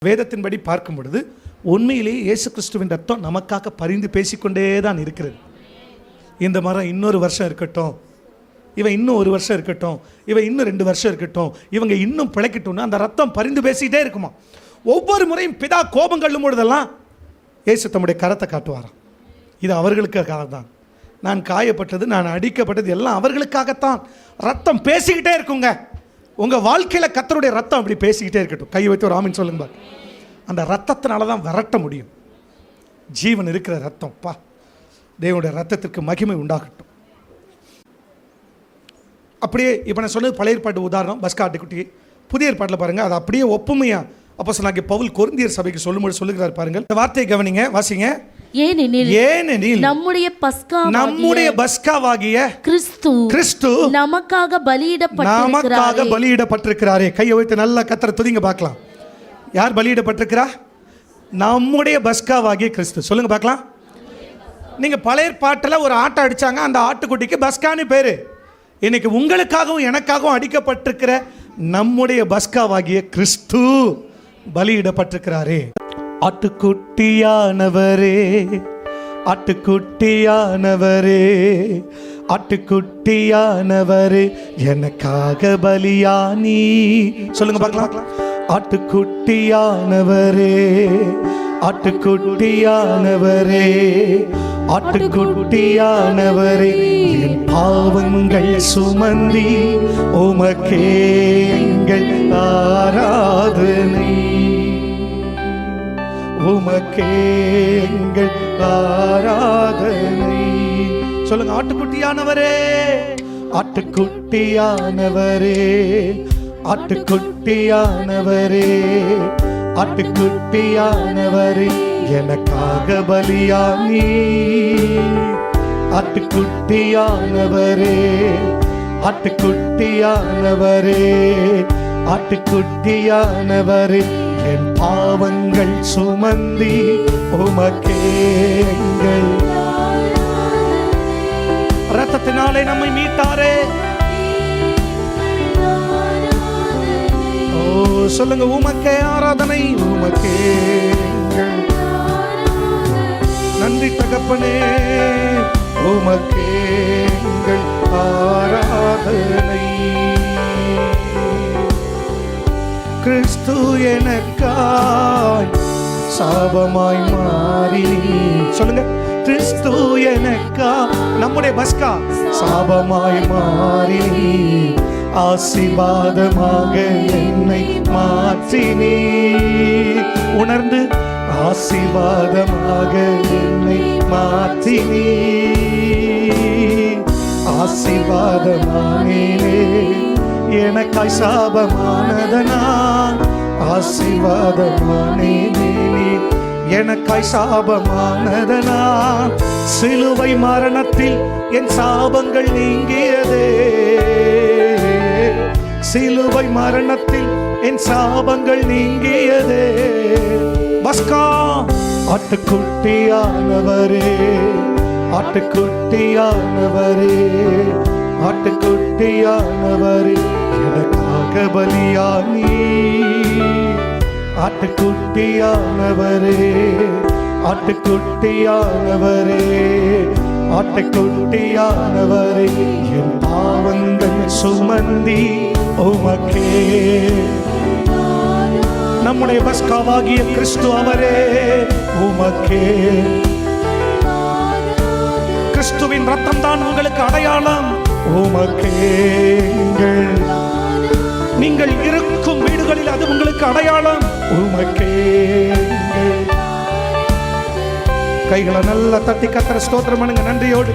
வேதத்தின்படி பார்க்கும் பொழுது உண்மையிலேயே இயேசு கிறிஸ்துவின் ரத்தம் நமக்காக பரிந்து பேசிக்கொண்டே தான் இருக்கிறது. இந்த மரம் இன்னொரு வருஷம் இருக்கட்டும், இவன் இன்னும் ஒரு வருஷம் இருக்கட்டும், இவன் இன்னும் 2 வருஷம் இருக்கட்டும், இவங்க இன்னும் பிழைக்கட்டும்னு அந்த ரத்தம் பரிந்து பேசிக்கிட்டே இருக்குமா. ஒவ்வொரு முறையும் பிதா கோபம் கொள்ளும் பொழுதெல்லாம் இயேசு தம்முடைய கரத்தை காட்டுவாராம். இது அவர்களுக்காக தான். நான் காயப்பட்டது, நான் அடிக்கப்பட்டது எல்லாம் அவர்களுக்காகத்தான். ரத்தம் பேசிக்கிட்டே இருக்குங்க. உங்கள் வாழ்க்கையில் கர்த்தருடைய ரத்தம் அப்படி பேசிக்கிட்டே இருக்கட்டும். கையை வைத்து ஒரு ஆமீன் சொல்லுங்க. அந்த ரத்தத்தினால தான் விரட்ட முடியும். ஜீவன் இருக்கிற ரத்தம் பா, தேவனுடைய ரத்தத்திற்கு மகிமை உண்டாகட்டும். அப்படியே இப்போ நான் சொன்னது பழைய ஏற்பாட்டு உதாரணம், பஸ்கா ஆட்டுக்குட்டி. புதிய ஏற்பாட்டில் பாருங்கள், அது அப்படியே ஒப்புமையாக அப்போஸ்தலனாகிய பவுல் கொரிந்தியர் சபைக்கு சொல்லும்போது சொல்லுகிறார் பாருங்கள். இந்த வார்த்தையை கவனிங்க, வாசிங்க. ஏனெனில் நம்முடைய பஸ்காவாகிய கிறிஸ்து நமக்காக பலியிடப்பட்டிருக்கிறாரே. கையை வைத்து நல்லா கர்த்தரை துதிங்க பார்க்கலாம். யார் பலியிடப்பட்டிருக்கிறா? நம்முடைய பஸ்காவாகிய கிறிஸ்து. சொல்லுங்க பார்க்கலாம். நீங்க பழைய ஏற்பாட்டில் ஒரு ஆட்டை அடிச்சாங்க, அந்த ஆட்டுக்குட்டிக்கு பஸ்கான்னு பேரு. இன்னைக்கு உங்களுக்காகவும் எனக்காகவும் அடிக்கப்பட்டிருக்கிற நம்முடைய பஸ்காவாகிய கிறிஸ்து பலியிடப்பட்டிருக்கிறாரே. ஆட்டுக்குட்டியானவரே, ஆட்டுக்குட்டியானவரே, ஆட்டுக்குட்டியானவரே, எனக்காக பலியானி. சொல்லுங்க பார்க்கலாம். ஆட்டுக்குட்டியானவரே, ஆட்டுக்குட்டியானவரே, ஆட்டுக்குட்டியானவரே, என் பாவங்கள் சுமந்தி உமக்கே எங்கள் ஆராதனை, உமக்கே எங்கள் ஆராதனை. சொல்லுங்க. ஆட்டுக்குட்டியானவரே, ஆட்டுக்குட்டியானவரே, ஆட்டுக்குட்டியானவரே, ஆட்டுக்குட்டியானவரே, எனக்காக பலியானி. ஆட்டுக்குட்டியானவரே, ஆட்டுக்குட்டியானவரே, ஆட்டுக்குட்டியானவரே, என் பாவங்கள் சுமந்தி உமக்கே எங்கள் ரத்தத்தினாலே நம்மை மீட்டாரே. ஓ சொல்லுங்க. உமக்கே ஆராதனை, உமக்கே எங்கள் நன்றி தகப்பனே, உமக்கே எங்கள் ஆராதனை. கிறிஸ்து எனக்காய் சாபமாய் மாறி. சொல்லுங்க. கிறிஸ்து எனக்கா, நம்முடைய பஸ்கா சாபமாய் மாறி ஆசீர்வாதமாக என்னை மாற்றினீ. உணர்ந்து ஆசீர்வாதமாக என்னை மாற்றினீ. ஆசீர்வாதமானேனே, எனக்காய் சாபமானதனால் ஆசீர்வாதமானேனே. எனக்காய் சாபமானதனால் சிலுவை மரணத்தில் என் சாபங்கள் நீங்கியதே. சிலுவை மரணத்தில் என் சாபங்கள் நீங்கியதே. பஸ்கா. ஆட்டுக்குட்டியானவரே, ஆட்டுக்குட்டியானவரே, ஆட்டுக்குட்டியானவரே, எனக்காக பலியானி. ஆட்டுக்குட்டியானவரே, ஆட்டுக்குட்டியானவரே, ஆட்டுக்குட்டியானவரே, என் பாவங்கள் சுமந்தி உமக்கே. நம்முடைய பஸ்காவாகிய கிறிஸ்து அவரே, உமக்கே. கிறிஸ்துவின் ரத்தம் தான் உங்களுக்கு அடையாளம். உமக்கே நீங்கள் இருக்கும் வீடுகளில் அது உங்களுக்கு அடையாளம். உமக்கே. கைகளை நல்லா தட்டி கர்த்தரை ஸ்தோத்திரம் பண்ணுங்க நன்றியோடு.